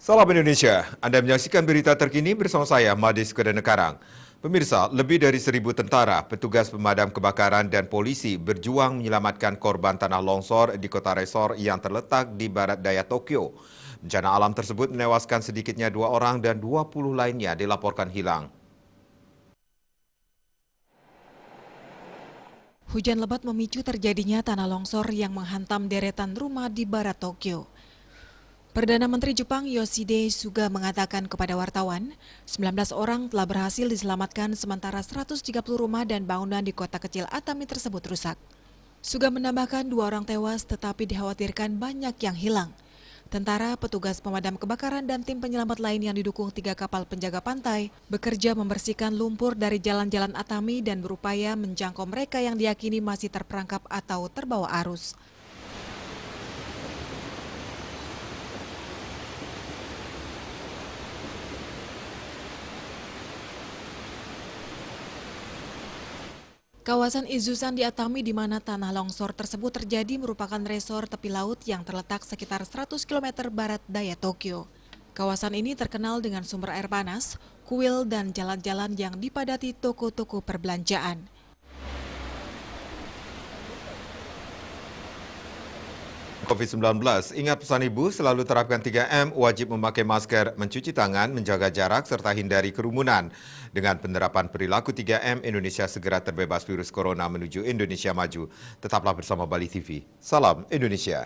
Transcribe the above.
Salam Indonesia, Anda menyaksikan berita terkini bersama saya, Madis Kedanekarang. Pemirsa, lebih dari 1.000 tentara, petugas pemadam kebakaran dan polisi berjuang menyelamatkan korban tanah longsor di kota Resor yang terletak di barat daya Tokyo. Bencana alam tersebut menewaskan sedikitnya 2 orang dan 20 lainnya dilaporkan hilang. Hujan lebat memicu terjadinya tanah longsor yang menghantam deretan rumah di barat Tokyo. Perdana Menteri Jepang Yoshide Suga mengatakan kepada wartawan, 19 orang telah berhasil diselamatkan sementara 130 rumah dan bangunan di kota kecil Atami tersebut rusak. Suga menambahkan 2 orang tewas tetapi dikhawatirkan banyak yang hilang. Tentara, petugas pemadam kebakaran dan tim penyelamat lain yang didukung 3 kapal penjaga pantai bekerja membersihkan lumpur dari jalan-jalan Atami dan berupaya menjangkau mereka yang diyakini masih terperangkap atau terbawa arus. Kawasan Izusan di Atami di mana tanah longsor tersebut terjadi merupakan resor tepi laut yang terletak sekitar 100 km barat daya Tokyo. Kawasan ini terkenal dengan sumber air panas, kuil, dan jalan-jalan yang dipadati toko-toko perbelanjaan. COVID-19, ingat pesan ibu selalu terapkan 3M, wajib memakai masker, mencuci tangan, menjaga jarak, serta hindari kerumunan. Dengan penerapan perilaku 3M, Indonesia segera terbebas virus corona menuju Indonesia maju. Tetaplah bersama Bali TV. Salam Indonesia.